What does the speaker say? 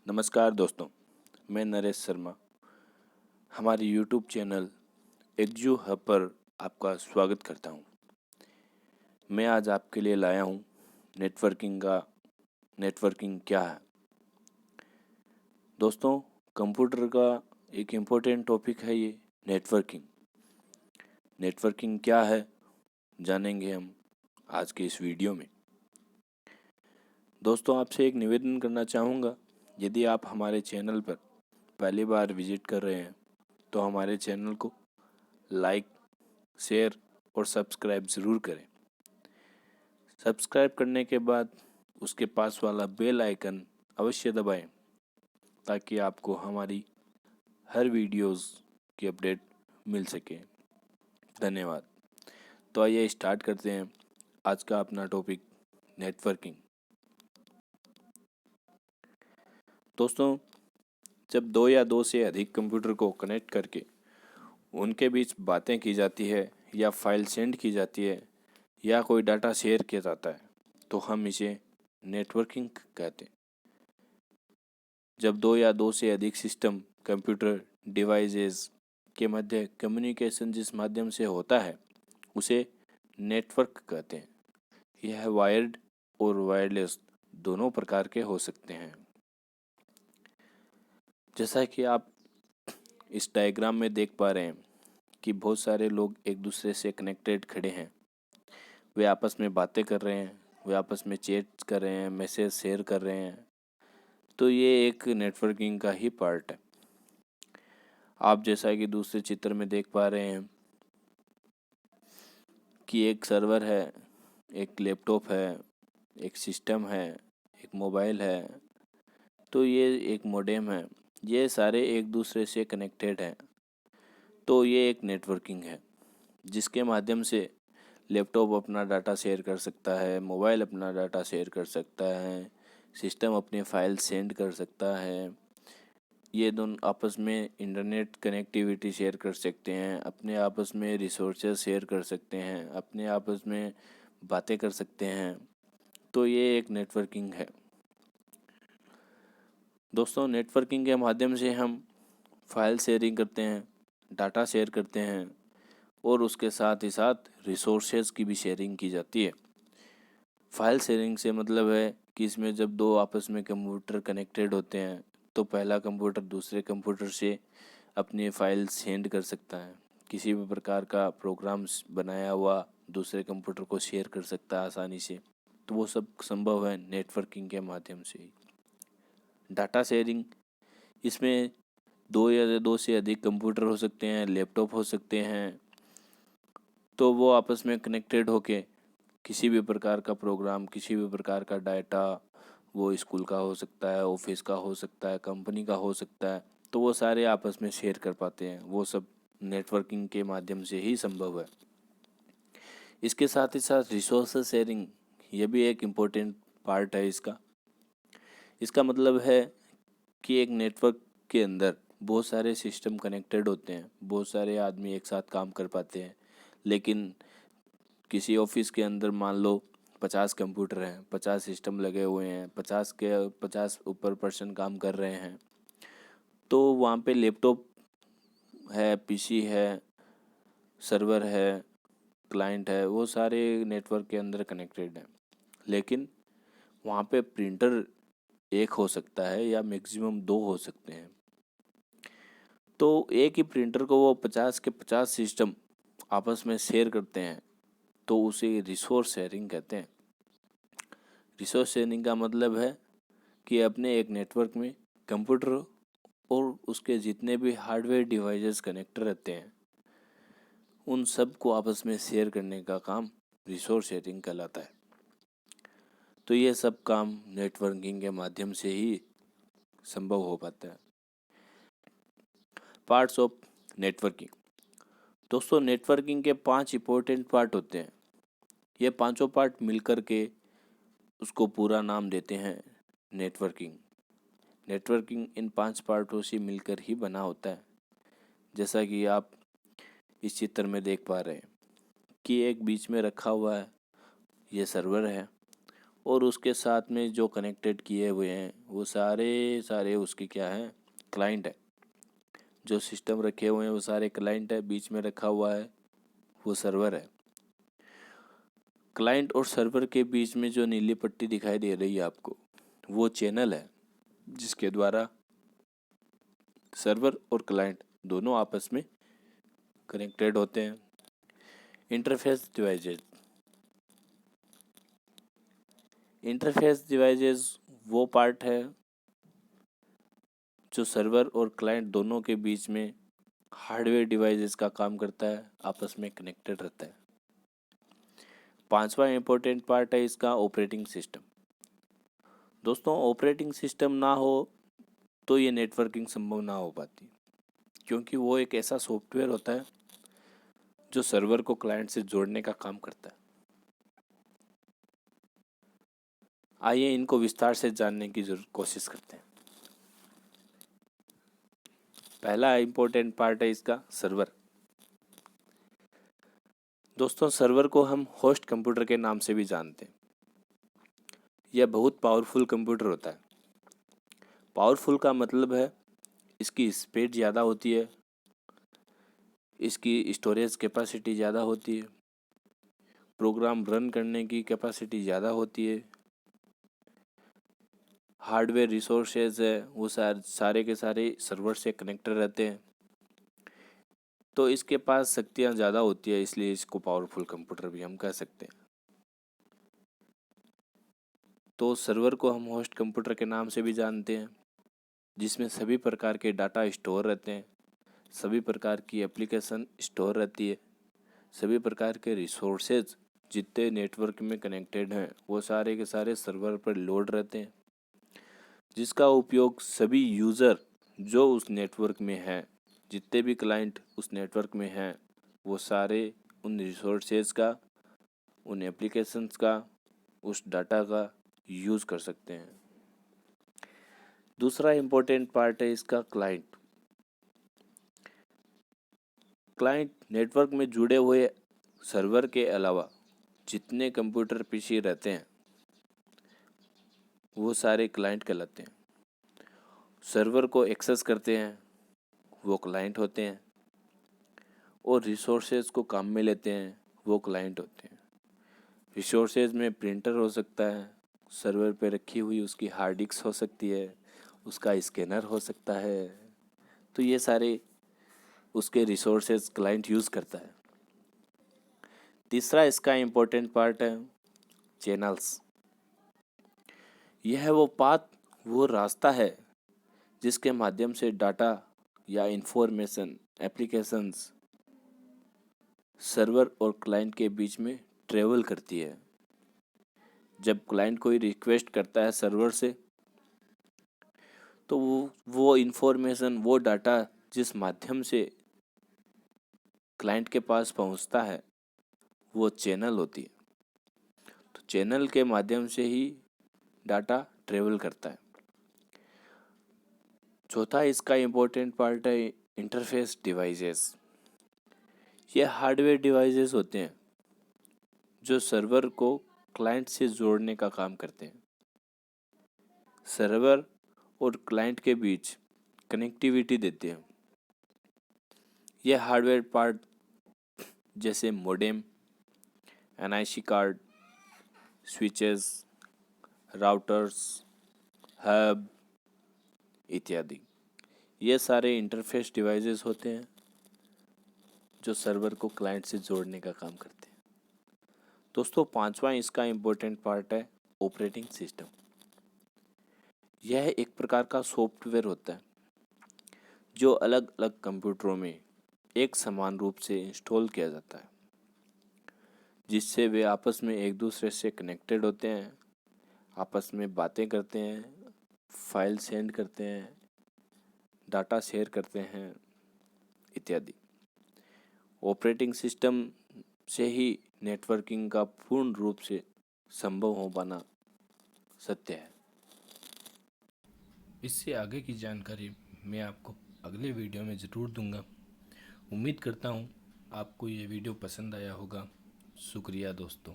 नमस्कार दोस्तों, मैं नरेश शर्मा हमारे यूट्यूब चैनल एक्जू हब पर आपका स्वागत करता हूं। मैं आज आपके लिए लाया हूं नेटवर्किंग क्या है। दोस्तों, कंप्यूटर का एक इम्पोर्टेंट टॉपिक है ये नेटवर्किंग। नेटवर्किंग क्या है जानेंगे हम आज के इस वीडियो में। दोस्तों, आपसे एक निवेदन करना चाहूँगा, यदि आप हमारे चैनल पर पहली बार विजिट कर रहे हैं तो हमारे चैनल को लाइक, शेयर और सब्सक्राइब ज़रूर करें। सब्सक्राइब करने के बाद उसके पास वाला बेल आइकन अवश्य दबाएं ताकि आपको हमारी हर वीडियोस की अपडेट मिल सके। धन्यवाद। तो आइए स्टार्ट करते हैं आज का अपना टॉपिक नेटवर्किंग। दोस्तों, जब दो या दो से अधिक कंप्यूटर को कनेक्ट करके उनके बीच बातें की जाती है या फाइल सेंड की जाती है या कोई डाटा शेयर किया जाता है तो हम इसे नेटवर्किंग कहते हैं। जब दो या दो से अधिक सिस्टम, कंप्यूटर, डिवाइसेस के मध्य कम्युनिकेशन जिस माध्यम से होता है उसे नेटवर्क कहते हैं। यह वायर्ड और वायरलेस दोनों प्रकार के हो सकते हैं। जैसा कि आप इस डायग्राम में देख पा रहे हैं कि बहुत सारे लोग एक दूसरे से कनेक्टेड खड़े हैं। वे आपस में बातें कर रहे हैं, वे आपस में चैट कर रहे हैं, मैसेज शेयर कर रहे हैं। तो ये एक नेटवर्किंग का ही पार्ट है। आप जैसा कि दूसरे चित्र में देख पा रहे हैं कि एक सर्वर है, एक लैपटॉप है, एक सिस्टम है, एक मोबाइल है, तो ये एक मॉडेम है। ये सारे एक दूसरे से कनेक्टेड हैं। तो ये एक नेटवर्किंग है जिसके माध्यम से लैपटॉप अपना डाटा शेयर कर सकता है, मोबाइल अपना डाटा शेयर कर सकता है, सिस्टम अपनी फाइल सेंड कर सकता है। ये दोनों आपस में इंटरनेट कनेक्टिविटी शेयर कर सकते हैं, अपने आपस में रिसोर्सेज शेयर कर सकते हैं, अपने आपस में बातें कर सकते हैं। तो ये एक नेटवर्किंग है। दोस्तों, नेटवर्किंग के माध्यम से हम फाइल शेयरिंग करते हैं, डाटा शेयर करते हैं और उसके साथ ही साथ रिसोर्सेज की भी शेयरिंग की जाती है। फाइल शेयरिंग से मतलब है कि इसमें जब दो आपस में कंप्यूटर कनेक्टेड होते हैं तो पहला कंप्यूटर दूसरे कंप्यूटर से अपनी फाइल सेंड कर सकता है। किसी भी प्रकार का प्रोग्राम बनाया हुआ दूसरे कंप्यूटर को शेयर कर सकता है आसानी से। तो वो सब संभव है नेटवर्किंग के माध्यम से ही। डाटा शेयरिंग, इसमें दो या दो से अधिक कंप्यूटर हो सकते हैं, लैपटॉप हो सकते हैं। तो वो आपस में कनेक्टेड होके किसी भी प्रकार का प्रोग्राम, किसी भी प्रकार का डाटा, वो स्कूल का हो सकता है, ऑफिस का हो सकता है, कंपनी का हो सकता है, तो वो सारे आपस में शेयर कर पाते हैं। वो सब नेटवर्किंग के माध्यम से ही संभव है। इसके साथ ही साथ रिसोर्स शेयरिंग, ये भी एक इम्पोर्टेंट पार्ट है इसका। इसका मतलब है कि एक नेटवर्क के अंदर बहुत सारे सिस्टम कनेक्टेड होते हैं, बहुत सारे आदमी एक साथ काम कर पाते हैं। लेकिन किसी ऑफिस के अंदर मान लो 50 कंप्यूटर हैं, 50 सिस्टम लगे हुए हैं, 50 ऊपर पर्सन काम कर रहे हैं। तो वहाँ पे लैपटॉप है, पीसी है, सर्वर है, क्लाइंट है, वो सारे नेटवर्क के अंदर कनेक्टेड हैं। लेकिन वहाँ पे प्रिंटर एक हो सकता है या मैक्सिमम दो हो सकते हैं। तो एक ही प्रिंटर को वो 50 के 50 सिस्टम आपस में शेयर करते हैं, तो उसे रिसोर्स शेयरिंग कहते हैं। रिसोर्स शेयरिंग का मतलब है कि अपने एक नेटवर्क में कंप्यूटर और उसके जितने भी हार्डवेयर डिवाइसेस कनेक्ट रहते हैं उन सब को आपस में शेयर करने का काम रिसोर्स शेयरिंग कहलाता है। तो ये सब काम नेटवर्किंग के माध्यम से ही संभव हो पाता है। Parts of networking. दोस्तों, नेटवर्किंग के 5 इंपॉर्टेंट पार्ट होते हैं। ये पांचों पार्ट मिलकर के उसको पूरा नाम देते हैं नेटवर्किंग। नेटवर्किंग इन 5 पार्टों से मिलकर ही बना होता है। जैसा कि आप इस चित्र में देख पा रहे हैं कि एक बीच में रखा हुआ है, ये सर्वर है। और उसके साथ में जो कनेक्टेड किए हुए हैं वो सारे उसके क्या हैं, क्लाइंट है। जो सिस्टम रखे हुए हैं वो सारे क्लाइंट है, बीच में रखा हुआ है वो सर्वर है। क्लाइंट और सर्वर के बीच में जो नीली पट्टी दिखाई दे रही है आपको, वो चैनल है जिसके द्वारा सर्वर और क्लाइंट दोनों आपस में कनेक्टेड होते हैं। इंटरफेस डिवाइसेज, इंटरफेस डिवाइसेज वो पार्ट है जो सर्वर और क्लाइंट दोनों के बीच में हार्डवेयर डिवाइसेस का काम करता है, आपस में कनेक्टेड रहता है। पांचवा इंपॉर्टेंट पार्ट है इसका ऑपरेटिंग सिस्टम। दोस्तों ऑपरेटिंग सिस्टम ना हो तो ये नेटवर्किंग संभव ना हो पाती, क्योंकि वो एक ऐसा सॉफ्टवेयर होता है जो सर्वर को क्लाइंट से जोड़ने का काम करता है। आइए इनको विस्तार से जानने की कोशिश करते हैं। पहला इंपॉर्टेंट पार्ट है इसका सर्वर। दोस्तों सर्वर को हम होस्ट कंप्यूटर के नाम से भी जानते हैं। यह बहुत पावरफुल कंप्यूटर होता है। पावरफुल का मतलब है इसकी स्पीड ज़्यादा होती है, इसकी स्टोरेज कैपेसिटी ज़्यादा होती है, प्रोग्राम रन करने की कैपेसिटी ज़्यादा होती है, हार्डवेयर रिसोर्सेज है वो सारे के सारे सर्वर से कनेक्टेड रहते हैं, तो इसके पास शक्तियाँ ज़्यादा होती है, इसलिए इसको पावरफुल कंप्यूटर भी हम कह सकते हैं। तो सर्वर को हम होस्ट कंप्यूटर के नाम से भी जानते हैं, जिसमें सभी प्रकार के डाटा स्टोर रहते हैं, सभी प्रकार की एप्लीकेशन स्टोर रहती है, सभी प्रकार के रिसोर्सेज जितने नेटवर्क में कनेक्टेड हैं वो सारे के सारे सर्वर पर लोड रहते हैं, जिसका उपयोग सभी यूज़र जो उस नेटवर्क में हैं, जितने भी क्लाइंट उस नेटवर्क में हैं, वो सारे उन रिसोर्सेज का, उन एप्लीकेशंस का, उस डाटा का यूज़ कर सकते हैं। दूसरा इम्पोर्टेंट पार्ट है इसका क्लाइंट। क्लाइंट नेटवर्क में जुड़े हुए सर्वर के अलावा जितने कंप्यूटर पीसी रहते हैं वो सारे क्लाइंट कहलाते हैं। सर्वर को एक्सेस करते हैं वो क्लाइंट होते हैं, और रिसोर्सेज को काम में लेते हैं वो क्लाइंट होते हैं। रिसोर्सेज में प्रिंटर हो सकता है, सर्वर पे रखी हुई उसकी हार्ड डिस्क हो सकती है, उसका स्कैनर हो सकता है, तो ये सारे उसके रिसोर्सेज क्लाइंट यूज़ करता है। तीसरा इसका इम्पोर्टेंट पार्ट है चैनल्स। यह वो रास्ता है जिसके माध्यम से डाटा या इंफॉर्मेशन एप्लीकेशंस सर्वर और क्लाइंट के बीच में ट्रेवल करती है। जब क्लाइंट कोई रिक्वेस्ट करता है सर्वर से, तो वो इंफॉर्मेशन, वो डाटा जिस माध्यम से क्लाइंट के पास पहुंचता है वो चैनल होती है। तो चैनल के माध्यम से ही डाटा ट्रेवल करता है। चौथा इसका इम्पोर्टेंट पार्ट है इंटरफेस डिवाइसेस। ये हार्डवेयर डिवाइसेस होते हैं जो सर्वर को क्लाइंट से जोड़ने का काम करते हैं। सर्वर और क्लाइंट के बीच कनेक्टिविटी देते हैं। यह हार्डवेयर पार्ट जैसे modem, NIC card, switches, routers, hub इत्यादि, ये सारे इंटरफेस डिवाइसेस होते हैं जो सर्वर को क्लाइंट से जोड़ने का काम करते हैं। दोस्तों पांचवा इसका इम्पोर्टेंट पार्ट है ऑपरेटिंग सिस्टम। यह एक प्रकार का सॉफ्टवेयर होता है जो अलग अलग कंप्यूटरों में एक समान रूप से इंस्टॉल किया जाता है, जिससे वे आपस में एक दूसरे से कनेक्टेड होते हैं, आपस में बातें करते हैं, फाइल सेंड करते हैं, डाटा शेयर करते हैं इत्यादि। ऑपरेटिंग सिस्टम से ही नेटवर्किंग का पूर्ण रूप से संभव हो पाना सत्य है। इससे आगे की जानकारी मैं आपको अगले वीडियो में ज़रूर दूंगा। उम्मीद करता हूँ आपको ये वीडियो पसंद आया होगा। शुक्रिया दोस्तों।